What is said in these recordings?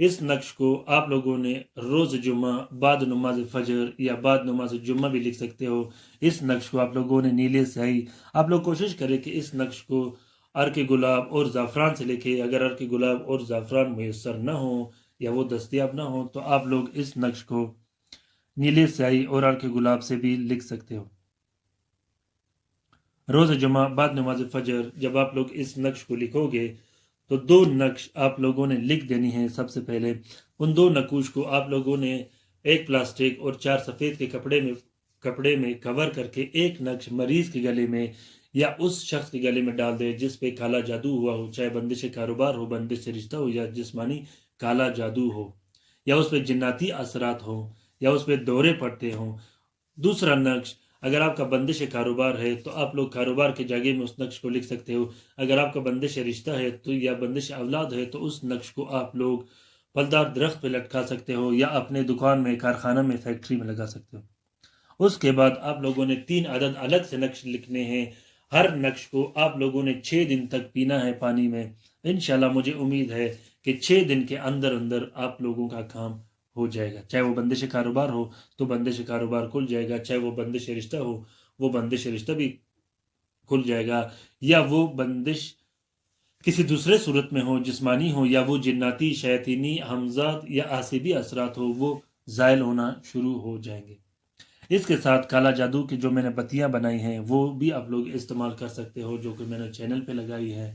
اس نقش کو آپ لوگوں نے روز جمعہ بعد نماز فجر یا بعد نماز جمعہ بھی لکھ سکتے ہو۔ اس نقش کو آپ لوگوں نے نیلے سیاہی، آپ لوگ کوشش کریں کہ اس نقش کو عرق گلاب اور زعفران سے لکھے۔ اگر عرق گلاب اور زعفران میسر نہ ہو یا وہ دستیاب نہ ہو تو آپ لوگ اس نقش کو نیلے سیاہی اور عرق گلاب سے بھی لکھ سکتے ہو۔ روز جمعہ بعد نماز فجر جب آپ لوگ اس نقش کو لکھو گے تو 2 نقش آپ لوگوں نے لکھ دینی ہے۔ سب سے پہلے ان 2 نقوش کو آپ لوگوں نے ایک پلاسٹک اور 4 سفید کے کپڑے میں کور کر کے ایک نقش مریض کے گلے میں یا اس شخص کے گلے میں ڈال دے جس پہ کالا جادو ہوا ہو، چاہے بندش کاروبار ہو، بندش رشتہ ہو یا جسمانی کالا جادو ہو، یا اس پہ جناتی اثرات ہوں یا اس پہ دورے پڑتے ہوں۔ دوسرا نقش، اگر آپ کا بندش کاروبار ہے تو آپ لوگ کاروبار کے جگہ میں اس نقش کو لکھ سکتے ہو۔ اگر آپ کا بندش رشتہ ہے تو یا بندش اولاد ہے تو اس نقش کو آپ لوگ پھلدار درخت پہ لٹکا سکتے ہو یا اپنے دکان میں، کارخانہ میں، فیکٹری میں لگا سکتے ہو۔ اس کے بعد آپ لوگوں نے 3 عدد الگ سے نقش لکھنے ہیں۔ ہر نقش کو آپ لوگوں نے 6 دن تک پینا ہے پانی میں۔ انشاءاللہ مجھے امید ہے کہ 6 دن کے اندر آپ لوگوں کا کام ہو جائے گا۔ چاہے وہ بندش کاروبار ہو تو بندش کاروبار کھل جائے گا، چاہے وہ بندش رشتہ ہو وہ بندش رشتہ بھی کھل جائے گا، یا وہ بندش کسی دوسرے صورت میں ہو، جسمانی ہو، یا وہ جناتی، شیاطینی، حمزات یا آسیبی اثرات ہو، وہ زائل ہونا شروع ہو جائیں گے۔ اس کے ساتھ کالا جادو کی جو میں نے بتیاں بنائی ہیں وہ بھی آپ لوگ استعمال کر سکتے ہو، جو کہ میں نے چینل پہ لگائی ہے۔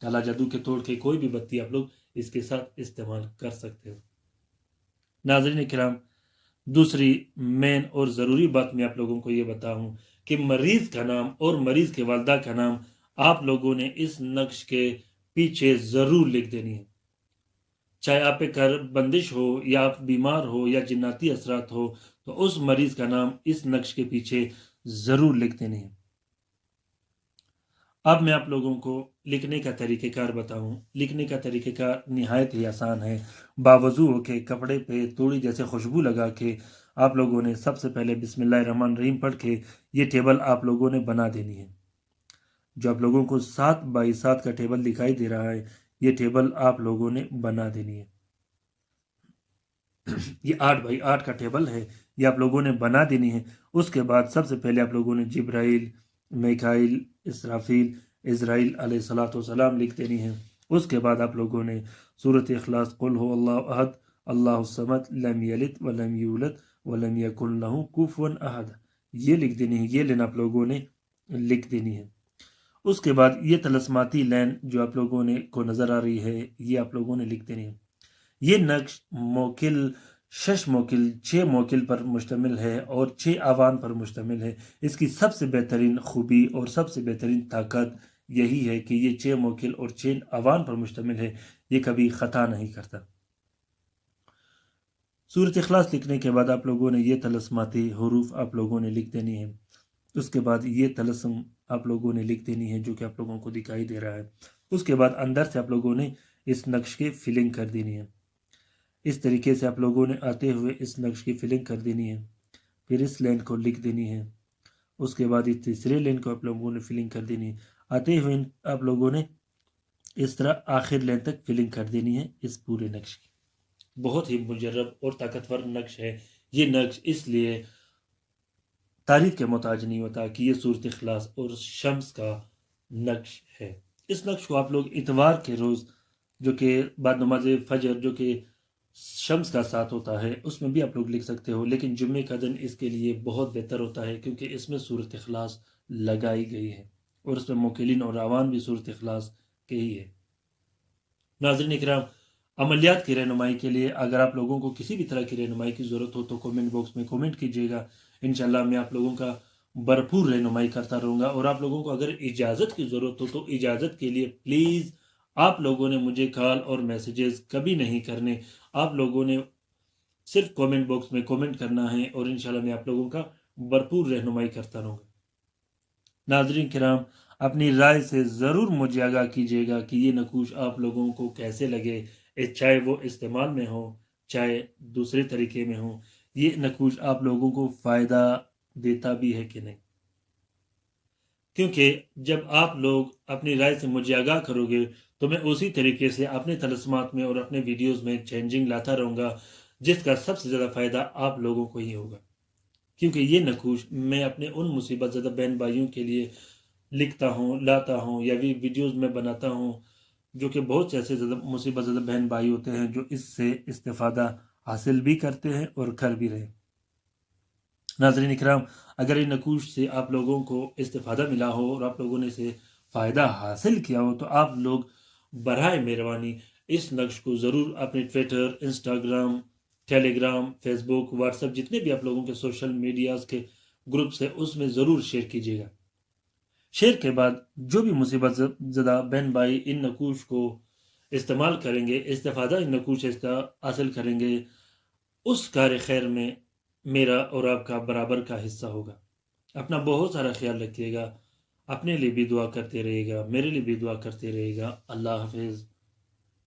کالا جادو کے توڑ کے کوئی بھی بتی آپ لوگ اس کے ساتھ استعمال کر سکتے ہو۔ ناظرین کرام، دوسری مین اور ضروری بات میں آپ لوگوں کو یہ بتاؤں کہ مریض کا نام اور مریض کے والدہ کا نام آپ لوگوں نے اس نقش کے پیچھے ضرور لکھ دینی ہے۔ چاہے آپ پہ بندش ہو یا آپ بیمار ہو یا جناتی اثرات ہو تو اس مریض کا نام اس نقش کے پیچھے ضرور لکھ دینی ہے۔ اب میں آپ لوگوں کو لکھنے کا طریقہ کار بتاؤں۔ لکھنے کا طریقہ کار نہایت ہی آسان ہے۔ باوضو ہو کے کپڑے پہ تھوڑی جیسے خوشبو لگا کے آپ لوگوں نے سب سے پہلے بسم اللہ الرحمن الرحیم پڑھ کے یہ ٹیبل آپ لوگوں نے بنا دینی ہے۔ جو آپ لوگوں کو 7 بائی 7 کا ٹیبل دکھائی دے رہا ہے یہ ٹیبل آپ لوگوں نے بنا دینی ہے۔ یہ 8 بائی 8 کا ٹیبل ہے، یہ آپ لوگوں نے بنا دینی ہے۔ اس کے بعد سب سے پہلے آپ لوگوں نے جبرائیل، میکائیل، اسرافیل، عزرائیل علیہ السلام لکھ دینی ہے۔ اس کے بعد آپ لوگوں نے سورۃ اخلاص، قل هو اللہ احد اللہ الصمد لم یلد ولم یولد ولم یکن لہ کفوا احد یہ لکھ دینی ہے۔ یہ لین آپ لوگوں نے لکھ دینی ہے۔ اس کے بعد یہ طلسماتی لین جو آپ لوگوں نے کو نظر آ رہی ہے یہ آپ لوگوں نے لکھ دینی ہے۔ یہ نقش موکل 6 موکل 6 موکل پر مشتمل ہے اور 6 آوان پر مشتمل ہے۔ اس کی سب سے بہترین خوبی اور سب سے بہترین طاقت یہی ہے کہ یہ 6 موکل اور 6 آوان پر مشتمل ہے، یہ کبھی خطا نہیں کرتا۔ سورۃ اخلاص لکھنے کے بعد آپ لوگوں نے یہ طلسماتی حروف آپ لوگوں نے لکھ دینی ہے۔ اس کے بعد یہ طلسم آپ لوگوں نے لکھ دینی ہے جو کہ آپ لوگوں کو دکھائی دے رہا ہے۔ اس کے بعد اندر سے آپ لوگوں نے اس نقش کی فلنگ کر دینی ہے۔ اس طریقے سے آپ لوگوں نے آتے ہوئے اس نقش کی فلنگ کر دینی ہے، پھر اس لین کو لکھ دینی ہے۔ اس کے بعد اس تیسرے لین کو آپ لوگوں نے فلنگ کر دینی ہے۔ آتے ہوئے آپ لوگوں نے اس طرح آخر لین تک فلنگ کر دینی ہے اس پورے نقش کی۔ بہت ہی مجرب اور طاقتور نقش ہے۔ یہ نقش اس لیے تعریف کے محتاج نہیں ہوتا کہ یہ سورۃ اخلاص اور شمس کا نقش ہے۔ اس نقش کو آپ لوگ اتوار کے روز جو کہ بعد نماز فجر جو کہ شمس کا ساتھ ہوتا ہے اس میں بھی آپ لوگ لکھ سکتے ہو، لیکن جمعے کا دن اس کے لیے بہت بہتر ہوتا ہے کیونکہ اس میں سورۃ اخلاص لگائی گئی ہے اور اس میں موکلین اور آوان بھی سورۃ اخلاص کے ہی ہے۔ ناظرین اکرام، عملیات کی رہنمائی کے لیے اگر آپ لوگوں کو کسی بھی طرح کی رہنمائی کی ضرورت ہو تو کومنٹ باکس میں کومنٹ کیجیے گا۔ انشاءاللہ میں آپ لوگوں کا بھرپور رہنمائی کرتا رہوں گا، اور آپ لوگوں کو اگر اجازت کی ضرورت ہو تو اجازت کے لیے پلیز آپ لوگوں نے مجھے کال اور میسیجز کبھی نہیں کرنے، آپ لوگوں نے صرف کومنٹ باکس میں کومنٹ کرنا ہے اور انشاءاللہ میں آپ لوگوں کا بھرپور رہنمائی کرتا رہوں گا۔ ناظرین کرام، اپنی رائے سے ضرور مجھے آگاہ کیجیے گا کہ یہ نقوش آپ لوگوں کو کیسے لگے، چاہے وہ استعمال میں ہو چاہے دوسرے طریقے میں ہو، یہ نقوش آپ لوگوں کو فائدہ دیتا بھی ہے کہ نہیں۔ کیونکہ جب آپ لوگ اپنی رائے سے مجھے آگاہ کرو گے تو میں اسی طریقے سے اپنے طلسمات میں اور اپنے ویڈیوز میں چینجنگ لاتا رہوں گا، جس کا سب سے زیادہ فائدہ آپ لوگوں کو ہی ہوگا، کیونکہ یہ نقوش میں اپنے ان مصیبت زدہ بہن بھائیوں کے لیے لکھتا ہوں، لاتا ہوں، یا بھی ویڈیوز میں بناتا ہوں، جو کہ بہت سے ایسے مصیبت زدہ بہن بھائی ہوتے ہیں جو اس سے استفادہ حاصل بھی کرتے ہیں اور کر بھی رہے۔ ناظرین اکرام، اگر ان نقوش سے آپ لوگوں کو استفادہ ملا ہو اور آپ لوگوں نے اسے فائدہ حاصل کیا ہو تو آپ لوگ برائے مہربانی اس نقش کو ضرور اپنے ٹویٹر، انسٹاگرام، ٹیلی گرام، فیس بک، واٹس ایپ، جتنے بھی آپ لوگوں کے سوشل میڈیاز کے گروپس ہیں اس میں ضرور شیئر کیجیے گا۔ شیئر کے بعد جو بھی مصیبت زدہ بہن بھائی ان نقوش کو استعمال کریں گے، استفادہ ان نقوش سے حاصل کریں گے، اس کار خیر میں میرا اور آپ کا برابر کا حصہ ہوگا۔ اپنا بہت سارا خیال رکھیے گا، اپنے لیے بھی دعا کرتے رہے گا، میرے لیے بھی دعا کرتے رہے گا۔ اللہ حافظ۔